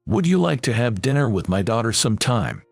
Would you like to have dinner with my daughter sometime?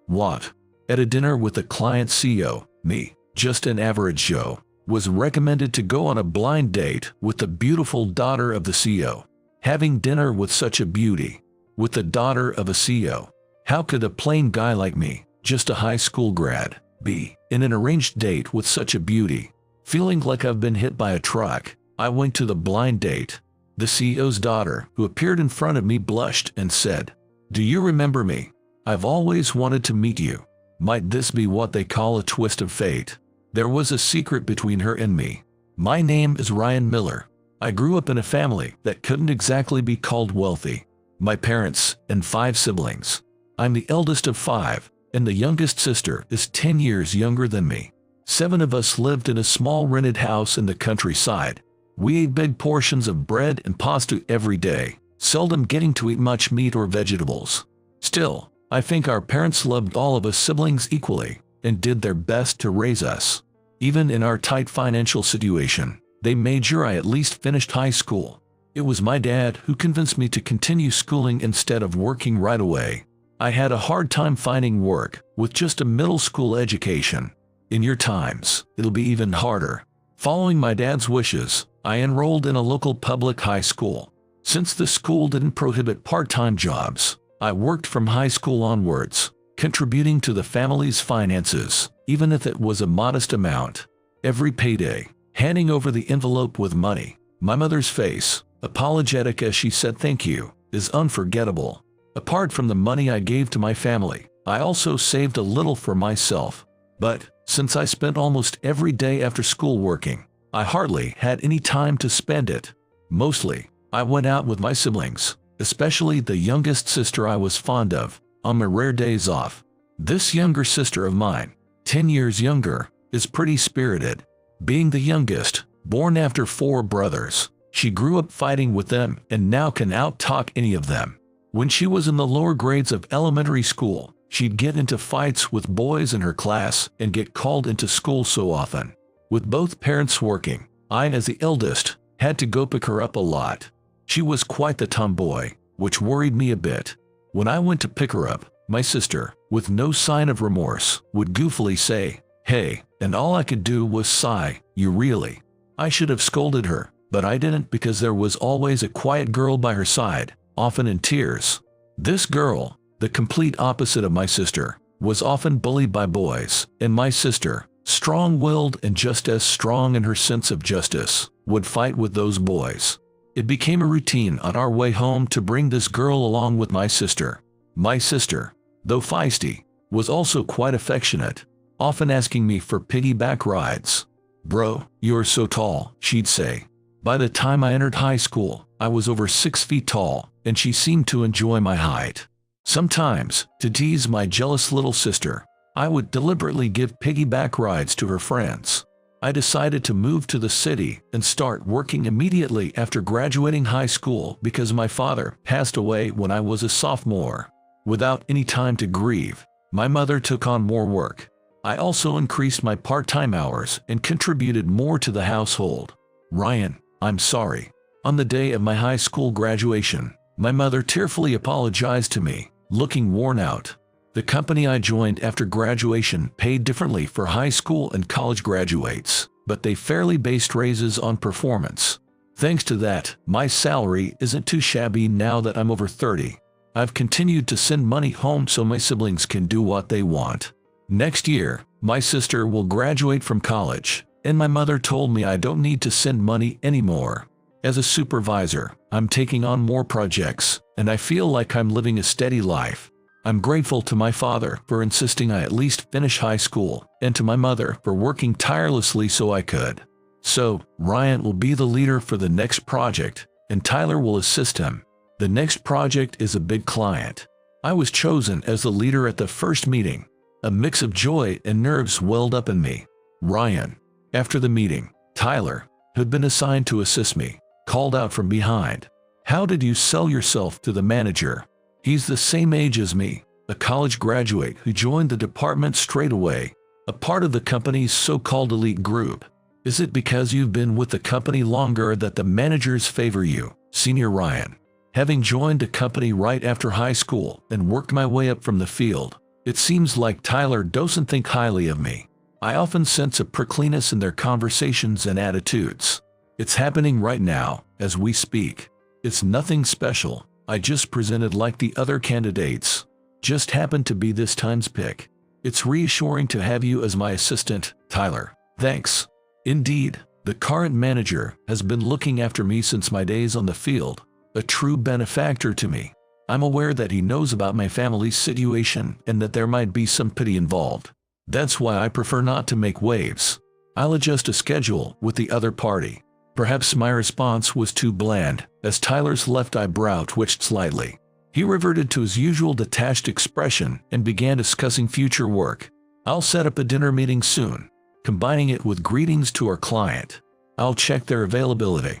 What? At a dinner with the client CEO, me, just an average Joe, was recommended to go on a blind date with the beautiful daughter of the CEO. Having dinner with such a beauty, with the daughter of a CEO. How could a plain guy like me, just a high school grad, be in an arranged date with such a beauty? Feeling like I've been hit by a truck, I went to the blind date. The CEO's daughter, who appeared in front of me, blushed and said, "Do you remember me? I've always wanted to meet you." Might this be what they call a twist of fate? There was a secret between her and me. My name is Ryan Miller. I grew up in a family that couldn't exactly be called wealthy. My parents and 5 siblings. I'm the eldest of 5, and the youngest sister is 10 years younger than me. 7 of us lived in a small rented house in the countryside. We ate big portions of bread and pasta every day, seldom getting to eat much meat or vegetables. Still, I think our parents loved all of us siblings equally and did their best to raise us. Even in our tight financial situation, they made sure I at least finished high school. It was my dad who convinced me to continue schooling instead of working right away. I had a hard time finding work with just a middle school education. In your times, it'll be even harder. Following my dad's wishes, I enrolled in a local public high school. Since the school didn't prohibit part-time jobs, I worked from high school onwards, contributing to the family's finances, even if it was a modest amount. Every payday, handing over the envelope with money, my mother's face, apologetic as she said thank you, is unforgettable. Apart from the money I gave to my family, I also saved a little for myself. But since I spent almost every day after school working, I hardly had any time to spend it. Mostly, I went out with my siblings, especially the youngest sister I was fond of, on my rare days off. This younger sister of mine, 10 years younger, is pretty spirited. Being the youngest, born after 4 brothers, she grew up fighting with them and now can out-talk any of them. When she was in the lower grades of elementary school, she'd get into fights with boys in her class and get called into school so often. With both parents working, I, as the eldest, had to go pick her up a lot. She was quite the tomboy, which worried me a bit. When I went to pick her up, my sister, with no sign of remorse, would goofily say, "Hey," and all I could do was sigh, "You really?" I should have scolded her, but I didn't because there was always a quiet girl by her side, often in tears. This girl, the complete opposite of my sister, was often bullied by boys, and my sister, strong-willed and just as strong in her sense of justice, would fight with those boys. It became a routine on our way home to bring this girl along with my sister. My sister, though feisty, was also quite affectionate, often asking me for piggyback rides. "Bro, you're so tall," she'd say. By the time I entered high school, I was over 6 feet tall, and she seemed to enjoy my height. Sometimes, to tease my jealous little sister, I would deliberately give piggyback rides to her friends. I decided to move to the city and start working immediately after graduating high school because my father passed away when I was a sophomore. Without any time to grieve, my mother took on more work. I also increased my part-time hours and contributed more to the household. "Ryan, I'm sorry." On the day of my high school graduation, my mother tearfully apologized to me, looking worn out. The company I joined after graduation paid differently for high school and college graduates, but they fairly based raises on performance. Thanks to that, my salary isn't too shabby now that I'm over 30. I've continued to send money home so my siblings can do what they want. Next year, my sister will graduate from college, and my mother told me I don't need to send money anymore. As a supervisor, I'm taking on more projects, and I feel like I'm living a steady life. I'm grateful to my father for insisting I at least finish high school, and to my mother for working tirelessly so I could. So, Ryan will be the leader for the next project, and Tyler will assist him. The next project is a big client. I was chosen as the leader at the first meeting. A mix of joy and nerves welled up in me. Ryan. After the meeting, Tyler, who'd been assigned to assist me, called out from behind, "How did you sell yourself to the manager?" He's the same age as me, a college graduate who joined the department straight away, a part of the company's so-called elite group. "Is it because you've been with the company longer that the managers favor you, Senior Ryan?" Having joined a company right after high school and worked my way up from the field, it seems like Tyler doesn't think highly of me. I often sense a prickliness in their conversations and attitudes. It's happening right now, as we speak. It's nothing special. I just presented like the other candidates. Just happened to be this time's pick. It's reassuring to have you as my assistant, Tyler. Thanks. Indeed, the current manager has been looking after me since my days on the field, a true benefactor to me. I'm aware that he knows about my family's situation and that there might be some pity involved. That's why I prefer not to make waves. I'll adjust a schedule with the other party. Perhaps my response was too bland, as Tyler's left eyebrow twitched slightly. He reverted to his usual detached expression and began discussing future work. I'll set up a dinner meeting soon, combining it with greetings to our client. I'll check their availability.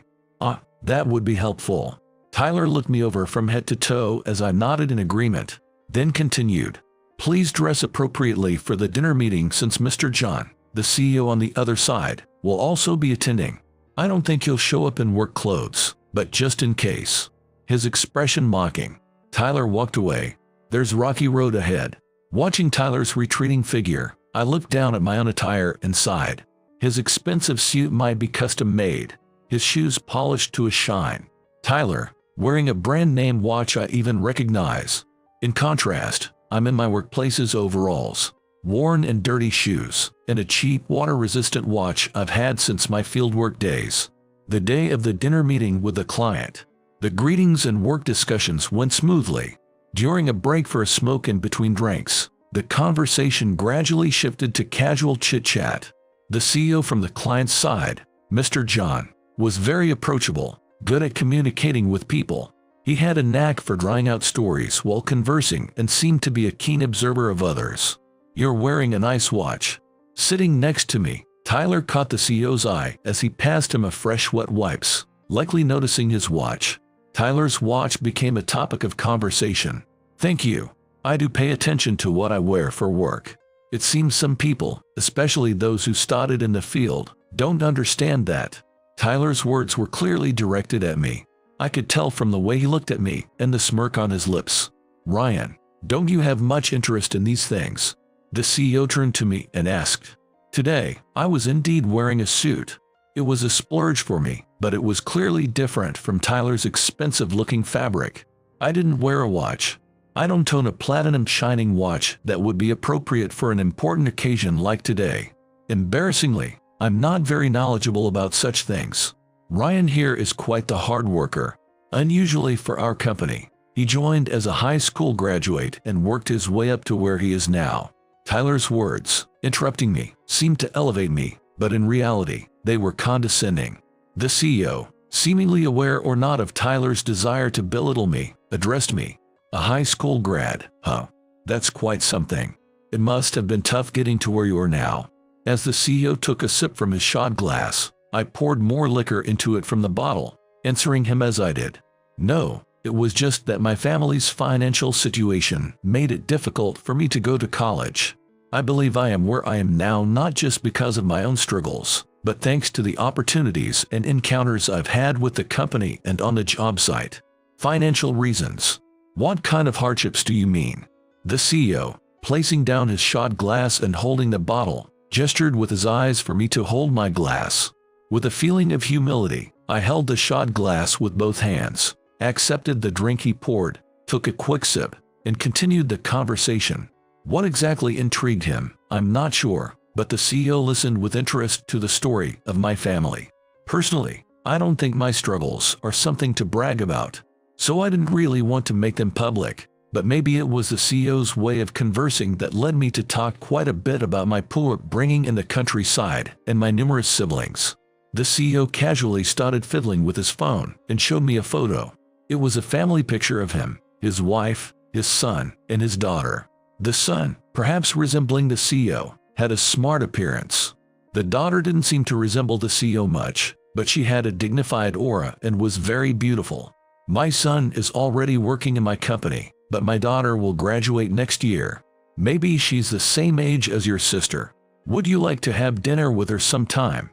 That would be helpful. Tyler looked me over from head to toe as I nodded in agreement, then continued. Please dress appropriately for the dinner meeting since Mr. John, the CEO on the other side, will also be attending. I don't think he'll show up in work clothes, but just in case. His expression mocking. Tyler walked away. There's rocky road ahead. Watching Tyler's retreating figure, I looked down at my own attire and sighed. His expensive suit might be custom made, his shoes polished to a shine. Tyler, wearing a brand name watch I even recognize. In contrast, I'm in my workplace's overalls, worn and dirty shoes, and a cheap water-resistant watch I've had since my fieldwork days. The day of the dinner meeting with the client. The greetings and work discussions went smoothly. During a break for a smoke in between drinks, the conversation gradually shifted to casual chit-chat. The CEO from the client's side, Mr. John, was very approachable, good at communicating with people. He had a knack for drawing out stories while conversing and seemed to be a keen observer of others. You're wearing a nice watch. Sitting next to me, Tyler caught the CEO's eye as he passed him a fresh wet wipes, likely noticing his watch. Tyler's watch became a topic of conversation. Thank you. I do pay attention to what I wear for work. It seems some people, especially those who started in the field, don't understand that. Tyler's words were clearly directed at me. I could tell from the way he looked at me and the smirk on his lips. Ryan, don't you have much interest in these things? The CEO turned to me and asked. Today, I was indeed wearing a suit. It was a splurge for me, but it was clearly different from Tyler's expensive-looking fabric. I didn't wear a watch. I don't own a platinum shining watch that would be appropriate for an important occasion like today. Embarrassingly, I'm not very knowledgeable about such things. Ryan here is quite the hard worker. Unusually for our company, he joined as a high school graduate and worked his way up to where he is now. Tyler's words, interrupting me, seemed to elevate me, but in reality, they were condescending. The CEO, seemingly aware or not of Tyler's desire to belittle me, addressed me. A high school grad, huh? That's quite something. It must have been tough getting to where you are now. As the CEO took a sip from his shot glass, I poured more liquor into it from the bottle, answering him as I did. No, it was just that my family's financial situation made it difficult for me to go to college. I believe I am where I am now not just because of my own struggles, but thanks to the opportunities and encounters I've had with the company and on the job site. Financial reasons. What kind of hardships do you mean? The CEO, placing down his shot glass and holding the bottle, gestured with his eyes for me to hold my glass. With a feeling of humility, I held the shot glass with both hands, accepted the drink he poured, took a quick sip, and continued the conversation. What exactly intrigued him, I'm not sure, but the CEO listened with interest to the story of my family. Personally, I don't think my struggles are something to brag about, so I didn't really want to make them public, but maybe it was the CEO's way of conversing that led me to talk quite a bit about my poor upbringing in the countryside and my numerous siblings. The CEO casually started fiddling with his phone and showed me a photo. It was a family picture of him, his wife, his son, and his daughter. The son, perhaps resembling the CEO, had a smart appearance. The daughter didn't seem to resemble the CEO much, but she had a dignified aura and was very beautiful. My son is already working in my company, but my daughter will graduate next year. Maybe she's the same age as your sister. Would you like to have dinner with her sometime?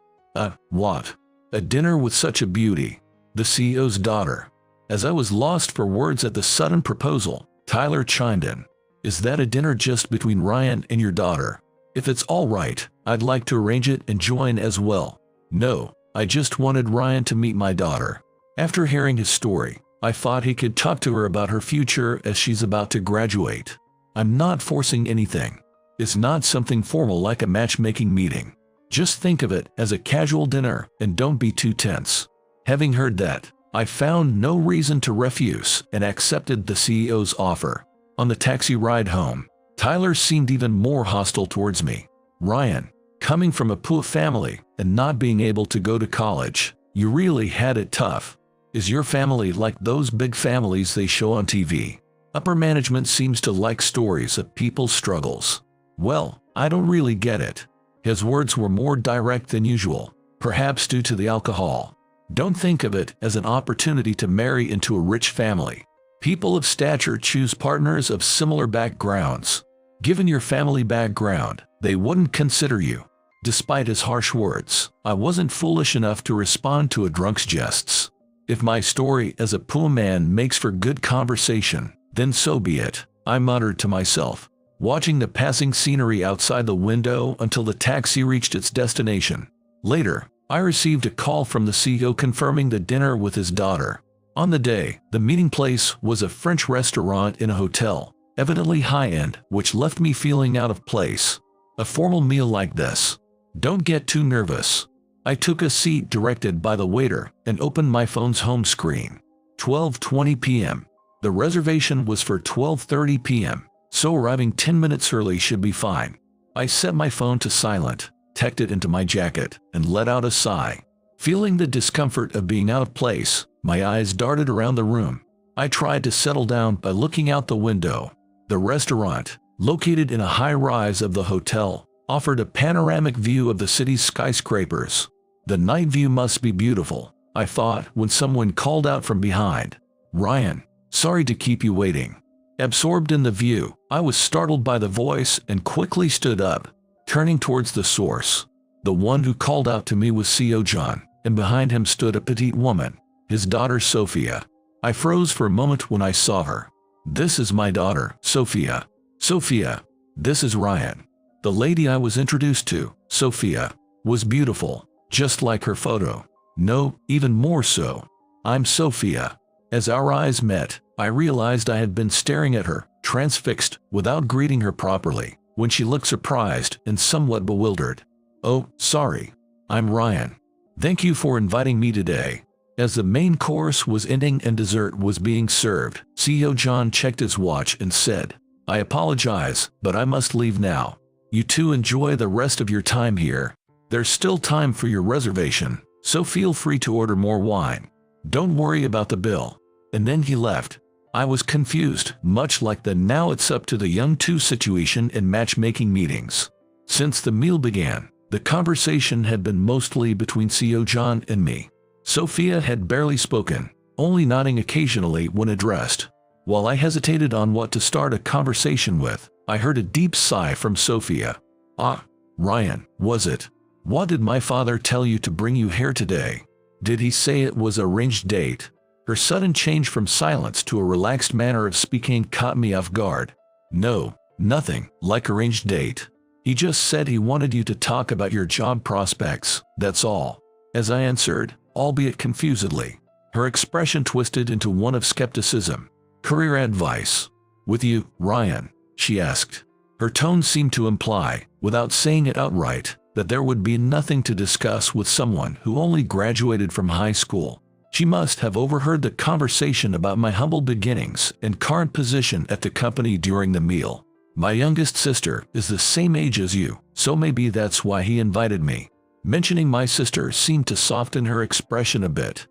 What? A dinner with such a beauty? The CEO's daughter. As I was lost for words at the sudden proposal, Tyler chimed in. Is that a dinner just between Ryan and your daughter? If it's all right, I'd like to arrange it and join as well. No, I just wanted Ryan to meet my daughter. After hearing his story, I thought he could talk to her about her future as she's about to graduate. I'm not forcing anything. It's not something formal like a matchmaking meeting. Just think of it as a casual dinner and don't be too tense. Having heard that, I found no reason to refuse and accepted the CEO's offer. On the taxi ride home, Tyler seemed even more hostile towards me. Ryan, coming from a poor family and not being able to go to college, you really had it tough. Is your family like those big families they show on TV? Upper management seems to like stories of people's struggles. Well, I don't really get it. His words were more direct than usual, perhaps due to the alcohol. Don't think of it as an opportunity to marry into a rich family. People of stature choose partners of similar backgrounds. Given your family background, they wouldn't consider you. Despite his harsh words, I wasn't foolish enough to respond to a drunk's jests. If my story as a poor man makes for good conversation, then so be it, I muttered to myself, watching the passing scenery outside the window until the taxi reached its destination. Later, I received a call from the CEO confirming the dinner with his daughter. On the day, the meeting place was a French restaurant in a hotel, evidently high-end, which left me feeling out of place. A formal meal like this. Don't get too nervous. I took a seat directed by the waiter and opened my phone's home screen. 12:20 p.m. The reservation was for 12:30 p.m., so arriving 10 minutes early should be fine. I set my phone to silent, tucked it into my jacket, and let out a sigh. Feeling the discomfort of being out of place, my eyes darted around the room. I tried to settle down by looking out the window. The restaurant, located in a high-rise of the hotel, offered a panoramic view of the city's skyscrapers. The night view must be beautiful, I thought when someone called out from behind. Ryan, sorry to keep you waiting. Absorbed in the view, I was startled by the voice and quickly stood up, turning towards the source. The one who called out to me was CEO John, and behind him stood a petite woman, his daughter Sophia. I froze for a moment when I saw her. This is my daughter, Sophia. Sophia, this is Ryan. The lady I was introduced to, Sophia, was beautiful, just like her photo. No, even more so. I'm Sophia. As our eyes met, I realized I had been staring at her, transfixed, without greeting her properly, when she looked surprised and somewhat bewildered. Oh, sorry. I'm Ryan. Thank you for inviting me today. As the main course was ending and dessert was being served, CEO John checked his watch and said, I apologize, but I must leave now. You two enjoy the rest of your time here. There's still time for your reservation, so feel free to order more wine. Don't worry about the bill. And then he left. I was confused, much like the now it's up to the young two situation in matchmaking meetings. Since the meal began, the conversation had been mostly between CEO John and me. Sophia had barely spoken, only nodding occasionally when addressed. While I hesitated on what to start a conversation with, I heard a deep sigh from Sophia. Ah, Ryan, was it? What did my father tell you to bring you here today? Did he say it was an arranged date? Her sudden change from silence to a relaxed manner of speaking caught me off guard. No, nothing like arranged date. He just said he wanted you to talk about your job prospects, that's all. As I answered, albeit confusedly, her expression twisted into one of skepticism. Career advice. With you, Ryan? She asked. Her tone seemed to imply, without saying it outright, that there would be nothing to discuss with someone who only graduated from high school. She must have overheard the conversation about my humble beginnings and current position at the company during the meal. My youngest sister is the same age as you, so maybe that's why he invited me. Mentioning my sister seemed to soften her expression a bit.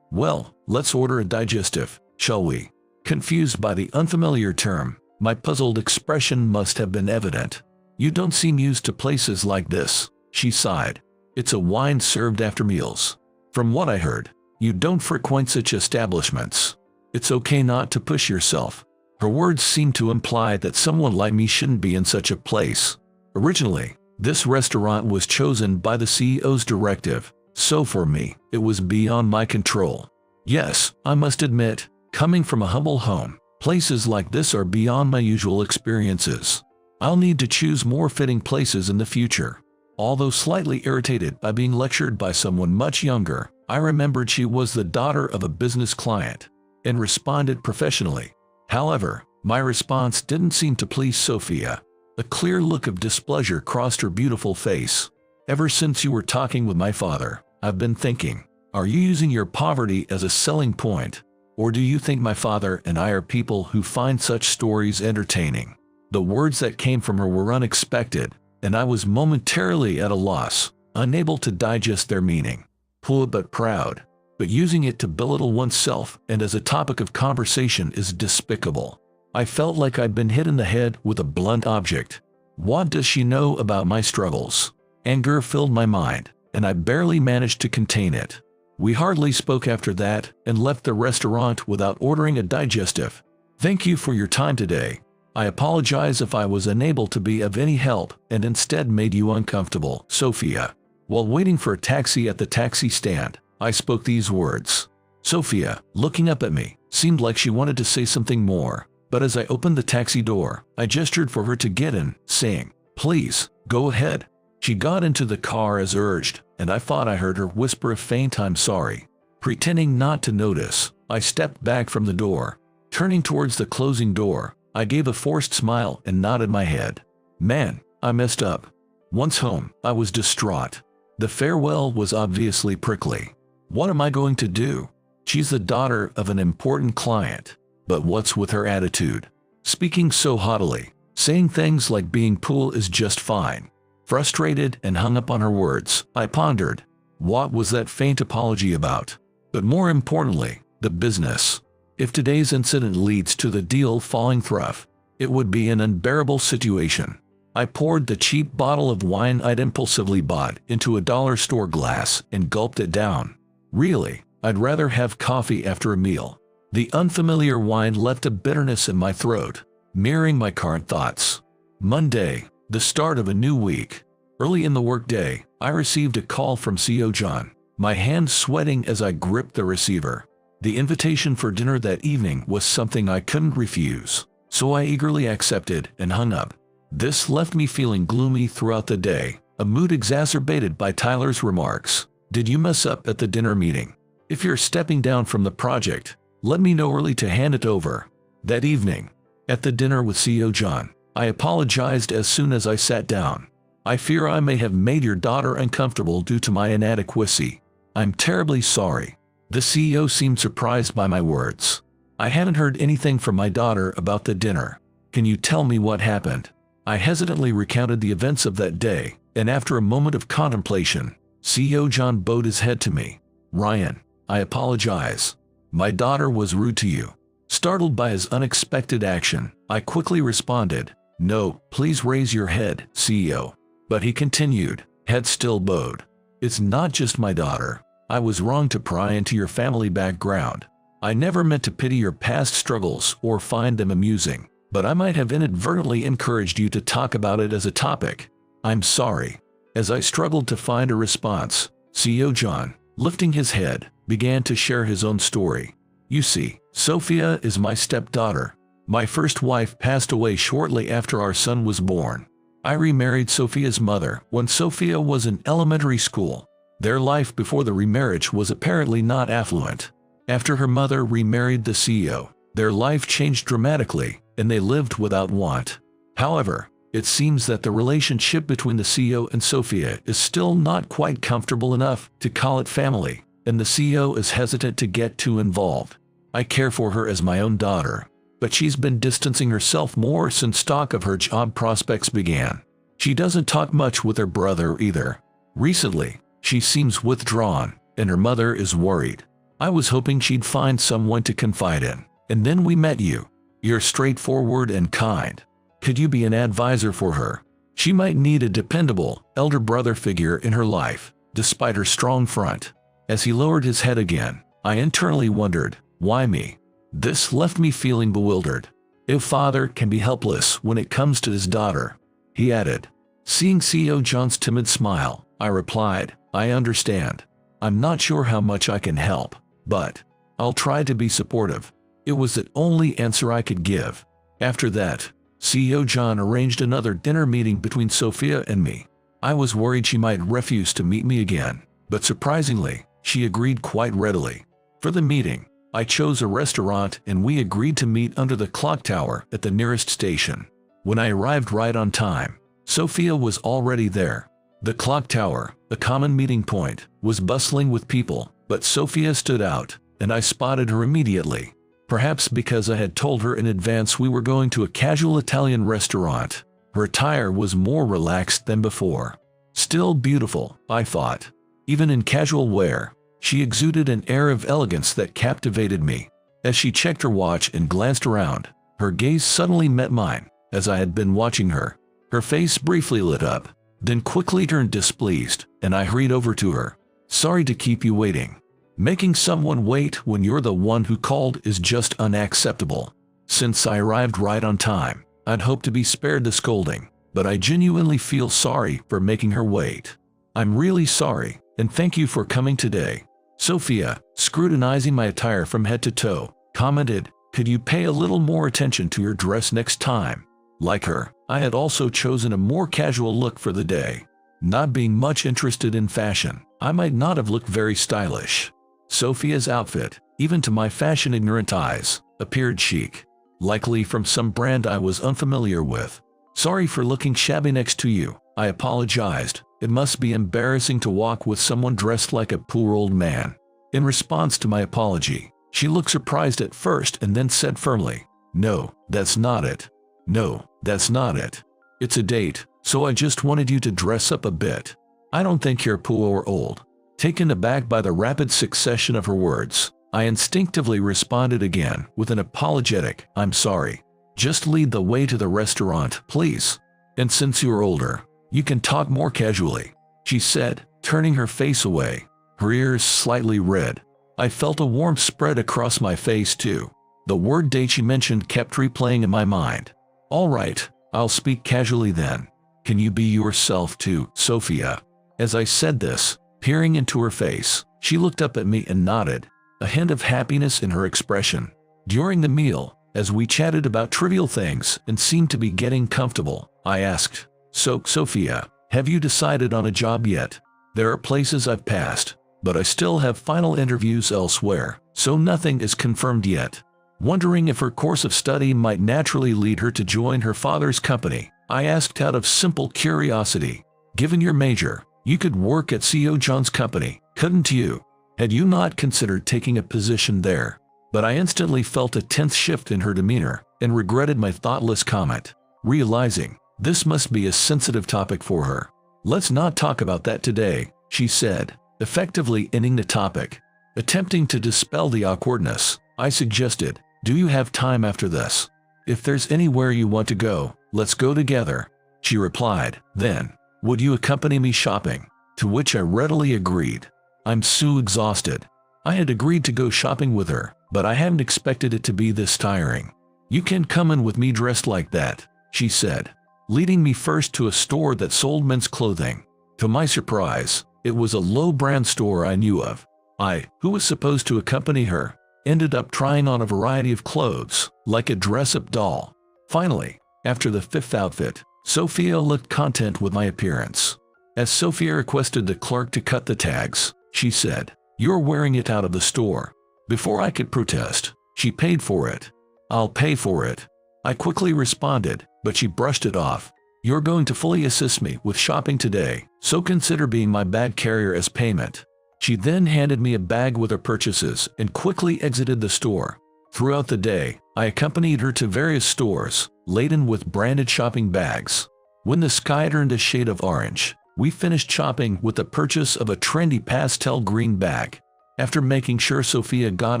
Well, let's order a digestive, shall we? Confused by the unfamiliar term, my puzzled expression must have been evident. You don't seem used to places like this, she sighed. It's a wine served after meals. From what I heard, you don't frequent such establishments. It's okay not to push yourself. Her words seemed to imply that someone like me shouldn't be in such a place. Originally, this restaurant was chosen by the CEO's directive, so for me, it was beyond my control. Yes, I must admit, coming from a humble home, places like this are beyond my usual experiences. I'll need to choose more fitting places in the future. Although slightly irritated by being lectured by someone much younger, I remembered she was the daughter of a business client and responded professionally. However, my response didn't seem to please Sophia. A clear look of displeasure crossed her beautiful face. Ever since you were talking with my father, I've been thinking, are you using your poverty as a selling point? Or do you think my father and I are people who find such stories entertaining? The words that came from her were unexpected, and I was momentarily at a loss, unable to digest their meaning. Poor but proud, but using it to belittle oneself and as a topic of conversation is despicable. I felt like I'd been hit in the head with a blunt object. What does she know about my struggles? Anger filled my mind, and I barely managed to contain it. We hardly spoke after that and left the restaurant without ordering a digestive. Thank you for your time today. I apologize if I was unable to be of any help and instead made you uncomfortable, Sophia. While waiting for a taxi at the taxi stand, I spoke these words. Sophia, looking up at me, seemed like she wanted to say something more, but as I opened the taxi door, I gestured for her to get in, saying, "Please, go ahead." She got into the car as urged, and I thought I heard her whisper a faint "I'm sorry." Pretending not to notice, I stepped back from the door. Turning towards the closing door, I gave a forced smile and nodded my head. Man, I messed up. Once home, I was distraught. The farewell was obviously prickly. What am I going to do? She's the daughter of an important client. But what's with her attitude? Speaking so haughtily, saying things like being cool is just fine. Frustrated and hung up on her words, I pondered. What was that faint apology about? But more importantly, the business. If today's incident leads to the deal falling through, it would be an unbearable situation. I poured the cheap bottle of wine I'd impulsively bought into a dollar store glass and gulped it down. Really, I'd rather have coffee after a meal. The unfamiliar wine left a bitterness in my throat, mirroring my current thoughts. Monday, the start of a new week. Early in the workday, I received a call from CEO John, my hands sweating as I gripped the receiver. The invitation for dinner that evening was something I couldn't refuse, so I eagerly accepted and hung up. This left me feeling gloomy throughout the day, a mood exacerbated by Tyler's remarks. Did you mess up at the dinner meeting? If you're stepping down from the project, let me know early to hand it over. That evening, at the dinner with CEO John, I apologized as soon as I sat down. I fear I may have made your daughter uncomfortable due to my inadequacy. I'm terribly sorry. The CEO seemed surprised by my words. I hadn't heard anything from my daughter about the dinner. Can you tell me what happened? I hesitantly recounted the events of that day, and after a moment of contemplation, CEO John bowed his head to me. Ryan, I apologize. My daughter was rude to you. Startled by his unexpected action, I quickly responded, No, please raise your head, CEO. But he continued, head still bowed. It's not just my daughter. I was wrong to pry into your family background. I never meant to pity your past struggles or find them amusing, but I might have inadvertently encouraged you to talk about it as a topic. I'm sorry. As I struggled to find a response, CEO John, lifting his head, began to share his own story. You see, Sophia is my stepdaughter. My first wife passed away shortly after our son was born. I remarried Sophia's mother when Sophia was in elementary school. Their life before the remarriage was apparently not affluent. After her mother remarried the CEO, their life changed dramatically, and they lived without want. However, it seems that the relationship between the CEO and Sophia is still not quite comfortable enough to call it family, and the CEO is hesitant to get too involved. I care for her as my own daughter, but she's been distancing herself more since talk of her job prospects began. She doesn't talk much with her brother either. Recently, she seems withdrawn, and her mother is worried. I was hoping she'd find someone to confide in, and then we met you. You're straightforward and kind. Could you be an advisor for her? She might need a dependable, elder brother figure in her life, despite her strong front. As he lowered his head again, I internally wondered, why me? This left me feeling bewildered. A father can be helpless when it comes to his daughter, he added. Seeing CEO John's timid smile, I replied, I understand. I'm not sure how much I can help, but I'll try to be supportive." It was the only answer I could give. After that, CEO John arranged another dinner meeting between Sophia and me. I was worried she might refuse to meet me again, but surprisingly, she agreed quite readily. For the meeting, I chose a restaurant and we agreed to meet under the clock tower at the nearest station. When I arrived right on time, Sophia was already there. The clock tower, a common meeting point, was bustling with people, but Sophia stood out, and I spotted her immediately. Perhaps because I had told her in advance we were going to a casual Italian restaurant, her attire was more relaxed than before. Still beautiful, I thought. Even in casual wear, she exuded an air of elegance that captivated me. As she checked her watch and glanced around, her gaze suddenly met mine. As I had been watching her, her face briefly lit up, then quickly turned displeased, and I hurried over to her. "Sorry to keep you waiting. Making someone wait when you're the one who called is just unacceptable." Since I arrived right on time, I'd hoped to be spared the scolding, but I genuinely feel sorry for making her wait. "I'm really sorry, and thank you for coming today." Sophia, scrutinizing my attire from head to toe, commented, "Could you pay a little more attention to your dress next time?" Like her, I had also chosen a more casual look for the day. Not being much interested in fashion, I might not have looked very stylish. Sophia's outfit, even to my fashion-ignorant eyes, appeared chic, likely from some brand I was unfamiliar with. "Sorry for looking shabby next to you," I apologized. "It must be embarrassing to walk with someone dressed like a poor old man." In response to my apology, she looked surprised at first and then said firmly, "No, that's not it. No, that's not it. It's a date, so I just wanted you to dress up a bit. I don't think you're poor or old." Taken aback by the rapid succession of her words, I instinctively responded again with an apologetic, "I'm sorry. Just lead the way to the restaurant, please. And since you're older, you can talk more casually," she said, turning her face away, her ears slightly red. I felt a warmth spread across my face too. The word date she mentioned kept replaying in my mind. "All right, I'll speak casually then. Can you be yourself too, Sophia?" As I said this, peering into her face, she looked up at me and nodded, a hint of happiness in her expression. During the meal, as we chatted about trivial things and seemed to be getting comfortable, I asked, "So, Sophia, have you decided on a job yet?" "There are places I've passed, but I still have final interviews elsewhere, so nothing is confirmed yet." Wondering if her course of study might naturally lead her to join her father's company, I asked out of simple curiosity, "Given your major, you could work at CEO John's company, couldn't you? Had you not considered taking a position there?" But I instantly felt a tense shift in her demeanor and regretted my thoughtless comment, realizing this must be a sensitive topic for her. "Let's not talk about that today," she said, effectively ending the topic. Attempting to dispel the awkwardness, I suggested, "Do you have time after this? If there's anywhere you want to go, let's go together." She replied, "Then, would you accompany me shopping?" To which I readily agreed. I'm so exhausted. I had agreed to go shopping with her, but I hadn't expected it to be this tiring. "You can come in with me dressed like that," she said, leading me first to a store that sold men's clothing. To my surprise, it was a low-brand store I knew of. I, who was supposed to accompany her, ended up trying on a variety of clothes, like a dress-up doll. Finally, after the fifth outfit, Sophia looked content with my appearance. As Sophia requested the clerk to cut the tags, she said, "You're wearing it out of the store." Before I could protest, she paid for it. "I'll pay for it," I quickly responded, but she brushed it off. "You're going to fully assist me with shopping today, so consider being my bag carrier as payment." She then handed me a bag with her purchases and quickly exited the store. Throughout the day, I accompanied her to various stores, laden with branded shopping bags. When the sky turned a shade of orange, we finished shopping with the purchase of a trendy pastel green bag. After making sure Sophia got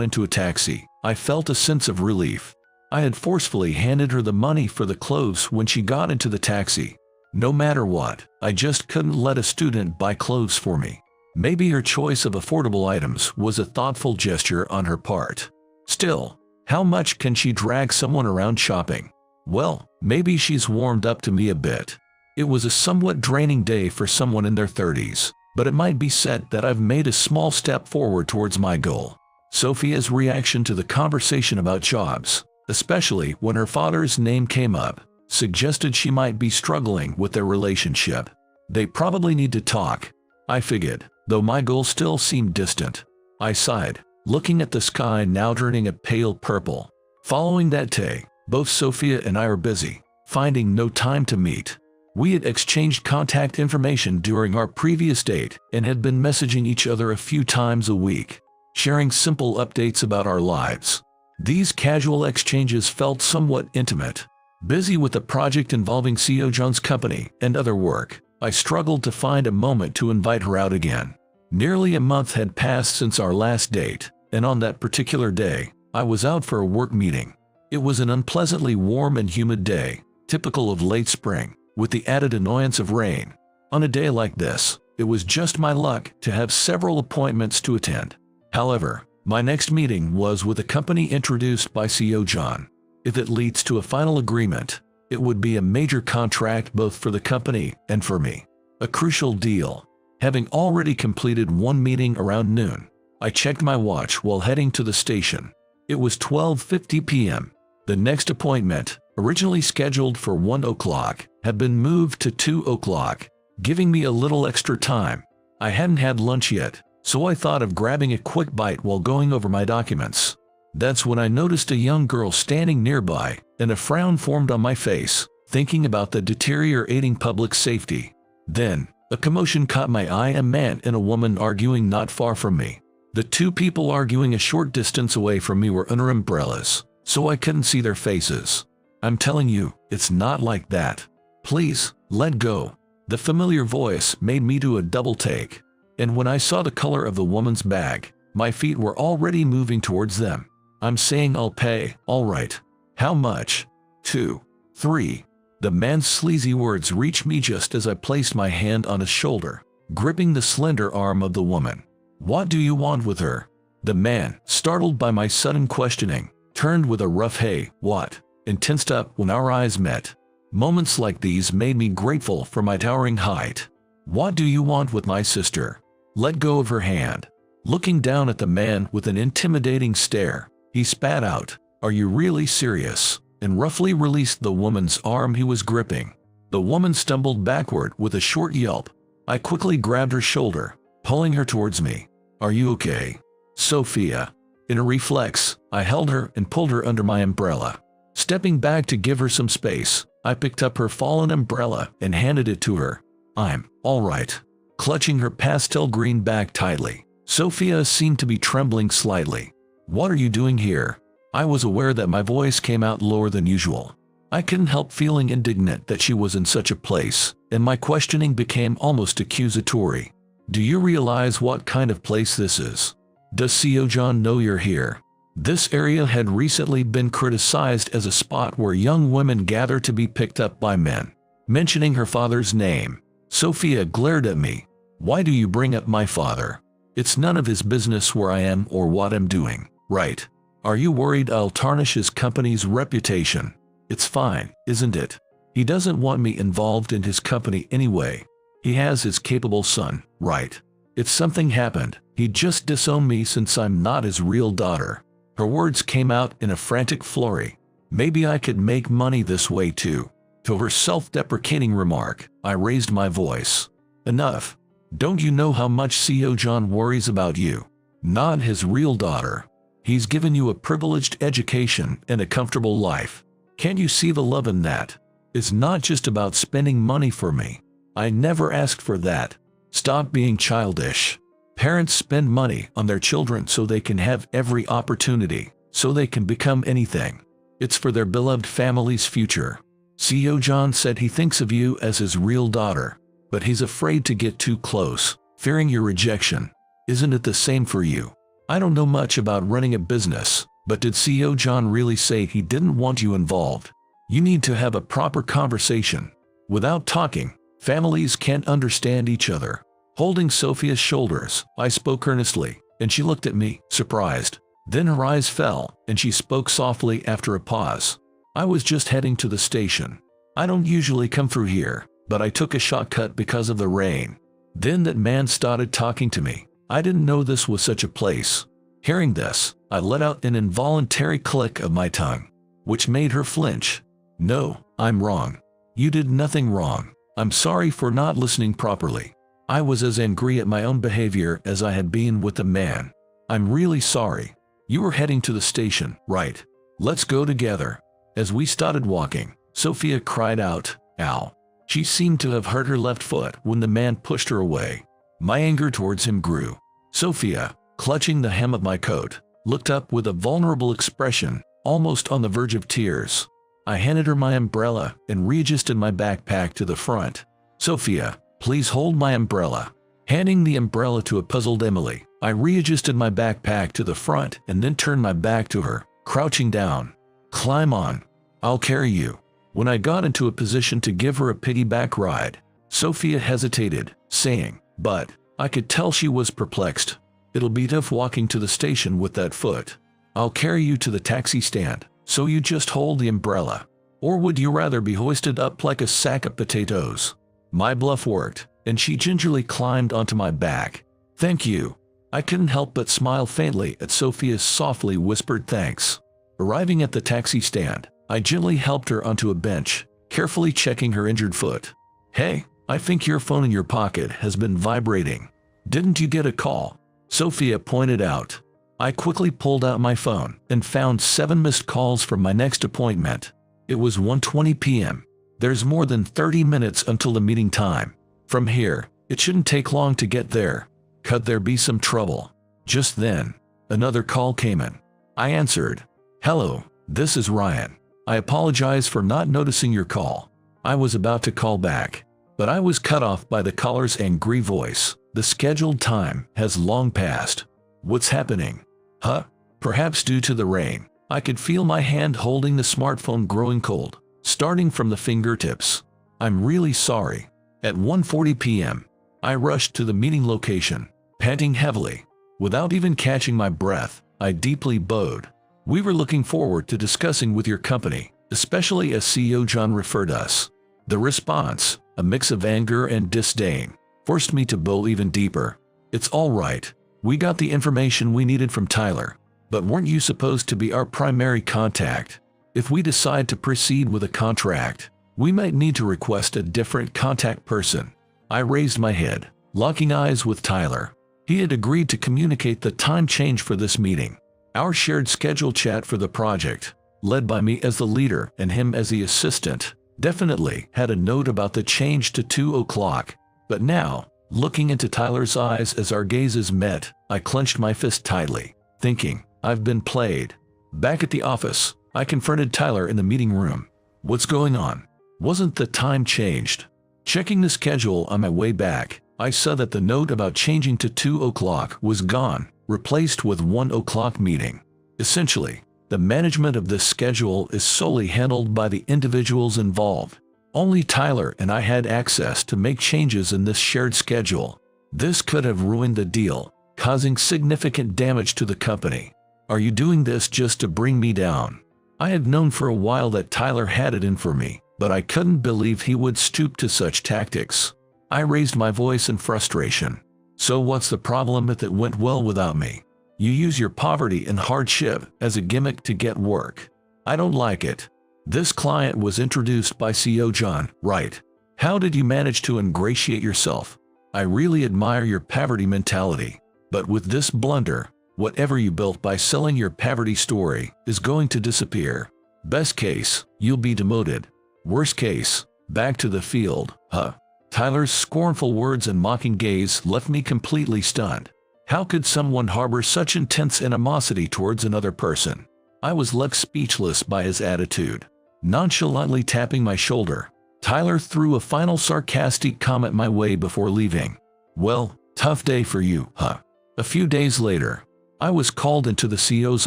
into a taxi, I felt a sense of relief. I had forcefully handed her the money for the clothes when she got into the taxi. No matter what, I just couldn't let a student buy clothes for me. Maybe her choice of affordable items was a thoughtful gesture on her part. Still, how much can she drag someone around shopping? Well, maybe she's warmed up to me a bit. It was a somewhat draining day for someone in their 30s, but it might be said that I've made a small step forward towards my goal. Sophia's reaction to the conversation about jobs, especially when her father's name came up, suggested she might be struggling with their relationship. They probably need to talk, I figured, though my goal still seemed distant. I sighed, looking at the sky now turning a pale purple. Following that day, both Sophia and I were busy, finding no time to meet. We had exchanged contact information during our previous date and had been messaging each other a few times a week, sharing simple updates about our lives. These casual exchanges felt somewhat intimate. Busy with a project involving Seo-John's company and other work, I struggled to find a moment to invite her out again. Nearly a month had passed since our last date, and on that particular day, I was out for a work meeting. It was an unpleasantly warm and humid day, typical of late spring, with the added annoyance of rain. On a day like this, it was just my luck to have several appointments to attend. However, my next meeting was with a company introduced by Seo-John. If it leads to a final agreement, it would be a major contract both for the company and for me. A crucial deal. Having already completed one meeting around noon, I checked my watch while heading to the station. It was 12:50 p.m. The next appointment, originally scheduled for 1 o'clock, had been moved to 2 o'clock, giving me a little extra time. I hadn't had lunch yet, so I thought of grabbing a quick bite while going over my documents. That's when I noticed a young girl standing nearby, and a frown formed on my face, thinking about the deteriorating public safety. Then, a commotion caught my eye, a man and a woman arguing not far from me. The two people arguing a short distance away from me were under umbrellas, so I couldn't see their faces. I'm telling you, it's not like that. Please, let go. The familiar voice made me do a double take, and when I saw the color of the woman's bag, my feet were already moving towards them. I'm saying I'll pay, all right. How much? 2, 3. The man's sleazy words reached me just as I placed my hand on his shoulder, gripping the slender arm of the woman. What do you want with her? The man, startled by my sudden questioning, turned with a rough "Hey, what?" and tensed up when our eyes met. Moments like these made me grateful for my towering height. What do you want with my sister? Let go of her hand. Looking down at the man with an intimidating stare, he spat out, "Are you really serious?" and roughly released the woman's arm he was gripping. The woman stumbled backward with a short yelp. I quickly grabbed her shoulder, pulling her towards me. "Are you okay, Sophia?" In a reflex, I held her and pulled her under my umbrella. Stepping back to give her some space, I picked up her fallen umbrella and handed it to her. "I'm all right." Clutching her pastel green bag tightly, Sophia seemed to be trembling slightly. "What are you doing here?" I was aware that my voice came out lower than usual. I couldn't help feeling indignant that she was in such a place, and my questioning became almost accusatory. "Do you realize what kind of place this is? Does Seo-John know you're here?" This area had recently been criticized as a spot where young women gather to be picked up by men. Mentioning her father's name, Sophia glared at me. "Why do you bring up my father? It's none of his business where I am or what I'm doing, right? Are you worried I'll tarnish his company's reputation? It's fine, isn't it? He doesn't want me involved in his company anyway. He has his capable son, right? If something happened, he'd just disown me since I'm not his real daughter." Her words came out in a frantic flurry. "Maybe I could make money this way too." To her self-deprecating remark, I raised my voice. "Enough. Don't you know how much Seo-John worries about you? Not his real daughter. He's given you a privileged education and a comfortable life. Can't you see the love in that? It's not just about spending money for me. I never asked for that. Stop being childish. Parents spend money on their children so they can have every opportunity, so they can become anything. It's for their beloved family's future. Seo-John said he thinks of you as his real daughter, but he's afraid to get too close, fearing your rejection. Isn't it the same for you? I don't know much about running a business, but did Seo-John really say he didn't want you involved? You need to have a proper conversation. Without talking, families can't understand each other." Holding Sophia's shoulders, I spoke earnestly, and she looked at me, surprised. Then her eyes fell, and she spoke softly after a pause. "I was just heading to the station. I don't usually come through here, but I took a shortcut because of the rain. Then that man started talking to me. I didn't know this was such a place. Hearing this, I let out an involuntary click of my tongue, which made her flinch. No, I'm wrong. You did nothing wrong. I'm sorry for not listening properly. I was as angry at my own behavior as I had been with the man. I'm really sorry. You were heading to the station, right? Let's go together. As we started walking, Sophia cried out, "Ow." She seemed to have hurt her left foot when the man pushed her away. My anger towards him grew. Sophia, clutching the hem of my coat, looked up with a vulnerable expression, almost on the verge of tears. I handed her my umbrella and readjusted my backpack to the front. "Sophia, please hold my umbrella." Handing the umbrella to a puzzled Emily, I readjusted my backpack to the front and then turned my back to her, crouching down. "Climb on. I'll carry you." When I got into a position to give her a piggyback ride, Sophia hesitated, saying, "But," I could tell she was perplexed. "It'll be tough walking to the station with that foot. I'll carry you to the taxi stand, so you just hold the umbrella. Or would you rather be hoisted up like a sack of potatoes?" My bluff worked, and she gingerly climbed onto my back. "Thank you." I couldn't help but smile faintly at Sophia's softly whispered thanks. Arriving at the taxi stand, I gently helped her onto a bench, carefully checking her injured foot. "Hey, I think your phone in your pocket has been vibrating. Didn't you get a call?" Sophia pointed out. I quickly pulled out my phone and found 7 missed calls from my next appointment. It was 1:20 p.m. There's more than 30 minutes until the meeting time. From here, it shouldn't take long to get there. Could there be some trouble? Just then, another call came in. I answered. "Hello, this is Ryan. I apologize for not noticing your call." I was about to call back, but I was cut off by the caller's angry voice. "The scheduled time has long passed." "What's happening?" "Huh?" Perhaps due to the rain, I could feel my hand holding the smartphone growing cold, starting from the fingertips. "I'm really sorry." At 1:40 p.m., I rushed to the meeting location, panting heavily. Without even catching my breath, I deeply bowed. "We were looking forward to discussing with your company, especially as CEO John referred us." The response, a mix of anger and disdain, forced me to bow even deeper. "It's all right. We got the information we needed from Tyler, but weren't you supposed to be our primary contact? If we decide to proceed with a contract, we might need to request a different contact person." I raised my head, locking eyes with Tyler. He had agreed to communicate the time change for this meeting. Our shared schedule chat for the project, led by me as the leader and him as the assistant, definitely had a note about the change to 2 o'clock. But now, looking into Tyler's eyes as our gazes met, I clenched my fist tightly, thinking, I've been played. Back at the office, I confronted Tyler in the meeting room. "What's going on? Wasn't the time changed?" Checking the schedule on my way back, I saw that the note about changing to 2 o'clock was gone, replaced with 1 o'clock meeting. Essentially, the management of this schedule is solely handled by the individuals involved. Only Tyler and I had access to make changes in this shared schedule. This could have ruined the deal, causing significant damage to the company. "Are you doing this just to bring me down?" I had known for a while that Tyler had it in for me, but I couldn't believe he would stoop to such tactics. I raised my voice in frustration. "So what's the problem if it went well without me? You use your poverty and hardship as a gimmick to get work. I don't like it. This client was introduced by CEO John, right? How did you manage to ingratiate yourself? I really admire your poverty mentality. But with this blunder, whatever you built by selling your poverty story is going to disappear. Best case, you'll be demoted. Worst case, back to the field, huh?" Tyler's scornful words and mocking gaze left me completely stunned. How could someone harbor such intense animosity towards another person? I was left speechless by his attitude. Nonchalantly tapping my shoulder, Tyler threw a final sarcastic comment my way before leaving. "Well, tough day for you, huh?" A few days later, I was called into the CEO's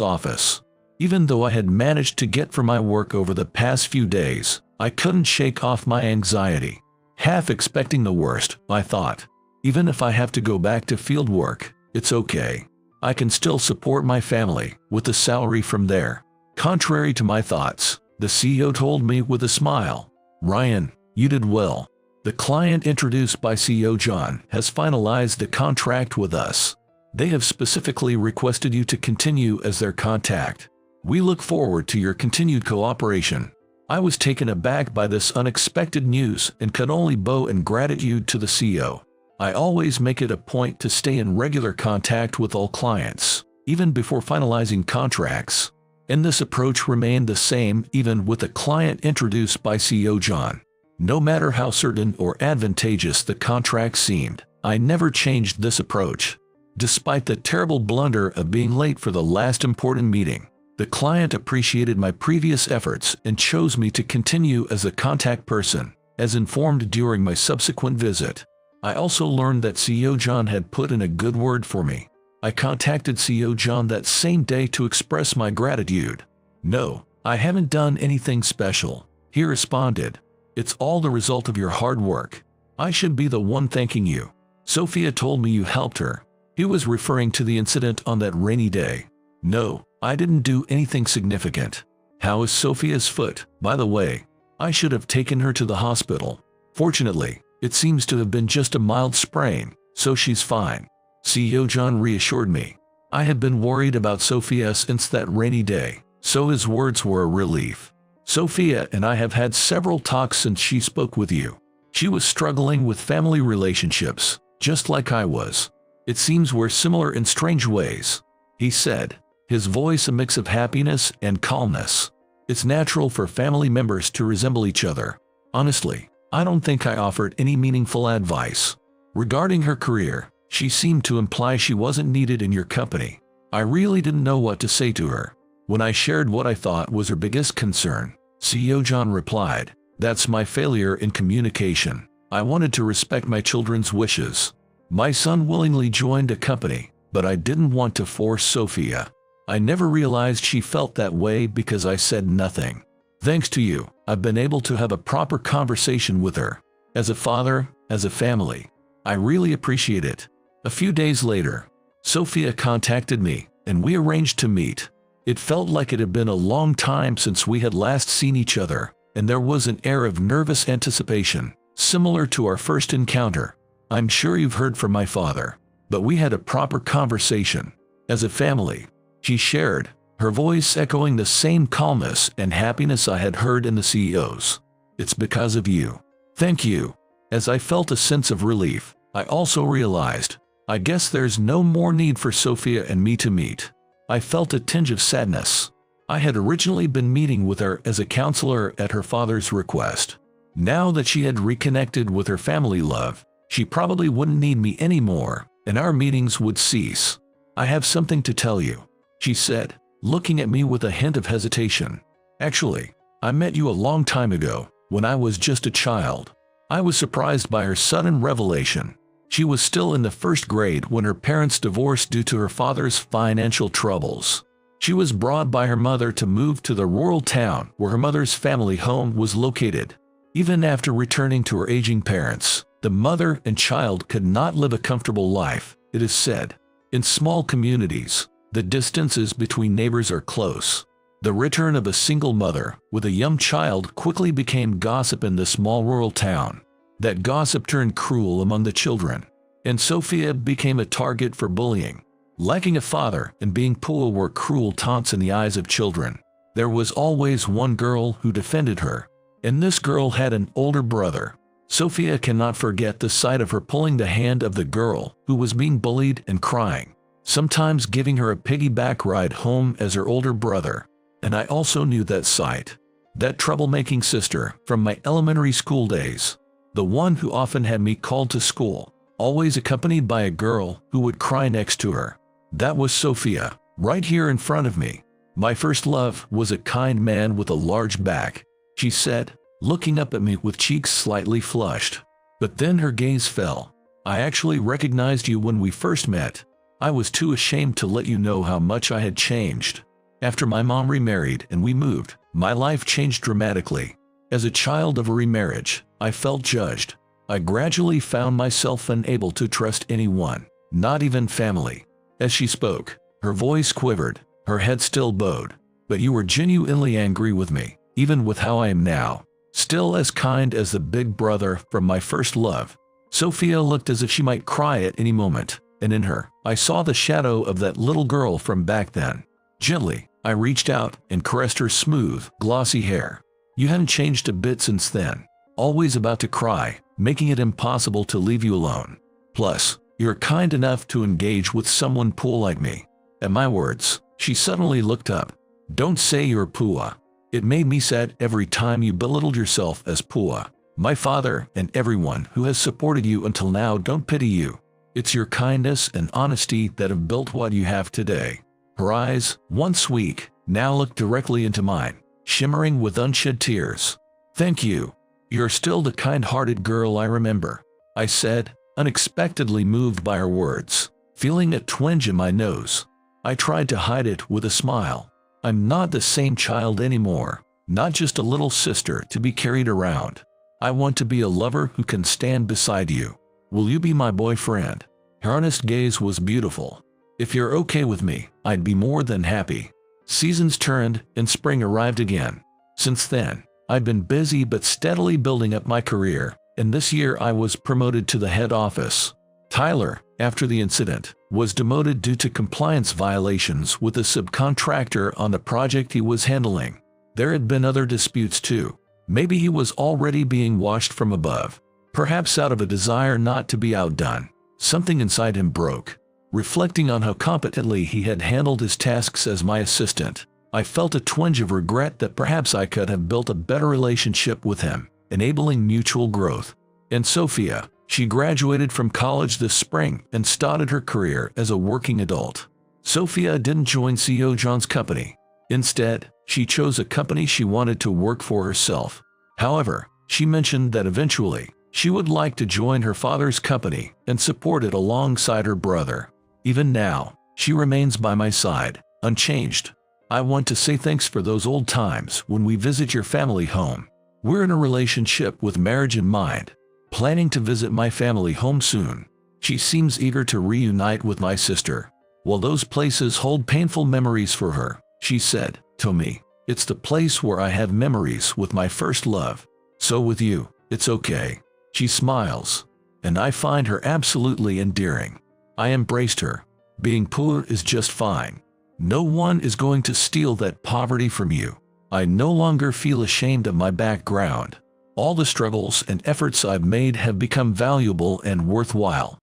office. Even though I had managed to get through my work over the past few days, I couldn't shake off my anxiety. Half expecting the worst, I thought, even if I have to go back to field work, it's okay. I can still support my family with the salary from there. Contrary to my thoughts, the CEO told me with a smile, "Ryan, you did well. The client introduced by CEO John has finalized the contract with us. They have specifically requested you to continue as their contact. We look forward to your continued cooperation." I was taken aback by this unexpected news and could only bow in gratitude to the CEO. I always make it a point to stay in regular contact with all clients, even before finalizing contracts. And this approach remained the same even with a client introduced by CEO John. No matter how certain or advantageous the contract seemed, I never changed this approach. Despite the terrible blunder of being late for the last important meeting, the client appreciated my previous efforts and chose me to continue as a contact person, as informed during my subsequent visit. I also learned that CEO John had put in a good word for me. I contacted CEO John that same day to express my gratitude. "No, I haven't done anything special," he responded. "It's all the result of your hard work. I should be the one thanking you. Sophia told me you helped her." He was referring to the incident on that rainy day. "No, I didn't do anything significant. How is Sophia's foot, by the way? I should have taken her to the hospital. Fortunately, it seems to have been just a mild sprain, so she's fine." CEO John reassured me. I had been worried about Sophia since that rainy day, so his words were a relief. "Sophia and I have had several talks since she spoke with you. She was struggling with family relationships, just like I was. It seems we're similar in strange ways," he said, his voice a mix of happiness and calmness. "It's natural for family members to resemble each other. Honestly, I don't think I offered any meaningful advice. Regarding her career, she seemed to imply she wasn't needed in your company. I really didn't know what to say to her. When I shared what I thought was her biggest concern, CEO John replied, 'That's my failure in communication. I wanted to respect my children's wishes. My son willingly joined a company, but I didn't want to force Sophia. I never realized she felt that way because I said nothing. Thanks to you, I've been able to have a proper conversation with her. As a father, as a family. I really appreciate it.' A few days later, Sophia contacted me, and we arranged to meet. It felt like it had been a long time since we had last seen each other, and there was an air of nervous anticipation, similar to our first encounter. I'm sure you've heard from my father, but we had a proper conversation. As a family," she shared, her voice echoing the same calmness and happiness I had heard in the CEO's. "It's because of you. Thank you." As I felt a sense of relief, I also realized, I guess there's no more need for Sophia and me to meet. I felt a tinge of sadness. I had originally been meeting with her as a counselor at her father's request. Now that she had reconnected with her family love, she probably wouldn't need me anymore, and our meetings would cease. "I have something to tell you," she said, looking at me with a hint of hesitation. "Actually, I met you a long time ago, when I was just a child." I was surprised by her sudden revelation. She was still in the first grade when her parents divorced due to her father's financial troubles. She was brought by her mother to move to the rural town where her mother's family home was located. Even after returning to her aging parents, the mother and child could not live a comfortable life, it is said. In small communities, the distances between neighbors are close. The return of a single mother with a young child quickly became gossip in the small rural town. That gossip turned cruel among the children, and Sophia became a target for bullying. Lacking a father and being poor were cruel taunts in the eyes of children. There was always one girl who defended her, and this girl had an older brother. Sophia cannot forget the sight of her pulling the hand of the girl who was being bullied and crying, sometimes giving her a piggyback ride home as her older brother. And I also knew that sight. That troublemaking sister from my elementary school days. The one who often had me called to school, always accompanied by a girl who would cry next to her. That was Sophia, right here in front of me. "My first love was a kind man with a large back," she said, looking up at me with cheeks slightly flushed. But then her gaze fell. "I actually recognized you when we first met. I was too ashamed to let you know how much I had changed. After my mom remarried and we moved, my life changed dramatically. As a child of a remarriage, I felt judged. I gradually found myself unable to trust anyone, not even family." As she spoke, her voice quivered, her head still bowed. "But you were genuinely angry with me, even with how I am now. Still as kind as the big brother from my first love." Sophia looked as if she might cry at any moment. and in her, I saw the shadow of that little girl from back then. Gently, I reached out and caressed her smooth, glossy hair. You haven't changed a bit since then. Always about to cry, making it impossible to leave you alone. Plus, you're kind enough to engage with someone poor like me. At my words, she suddenly looked up. Don't say you're poor. It made me sad every time you belittled yourself as poor. My father and everyone who has supported you until now don't pity you. It's your kindness and honesty that have built what you have today. Her eyes, once weak, now looked directly into mine, shimmering with unshed tears. Thank you. You're still the kind-hearted girl I remember, I said, unexpectedly moved by her words, feeling a twinge in my nose. I tried to hide it with a smile. I'm not the same child anymore, not just a little sister to be carried around. I want to be a lover who can stand beside you. Will you be my boyfriend? Her honest gaze was beautiful. If you're okay with me, I'd be more than happy. Seasons turned and spring arrived again. Since then, I've been busy but steadily building up my career, and this year I was promoted to the head office. Tyler, after the incident, was demoted due to compliance violations with a subcontractor on the project he was handling. There had been other disputes too. Maybe he was already being watched from above. Perhaps out of a desire not to be outdone. Something inside him broke. Reflecting on how competently he had handled his tasks as my assistant, I felt a twinge of regret that perhaps I could have built a better relationship with him, enabling mutual growth. And Sophia, she graduated from college this spring and started her career as a working adult. Sophia didn't join CEO John's company. Instead, she chose a company she wanted to work for herself. However, she mentioned that eventually, she would like to join her father's company and support it alongside her brother. Even now, she remains by my side, unchanged. I want to say thanks for those old times when we visit your family home. We're in a relationship with marriage in mind, planning to visit my family home soon. She seems eager to reunite with my sister. While those places hold painful memories for her, she said to me, it's the place where I have memories with my first love. So with you, it's okay. She smiles, and I find her absolutely endearing. I embraced her. Being poor is just fine. No one is going to steal that poverty from you. I no longer feel ashamed of my background. All the struggles and efforts I've made have become valuable and worthwhile.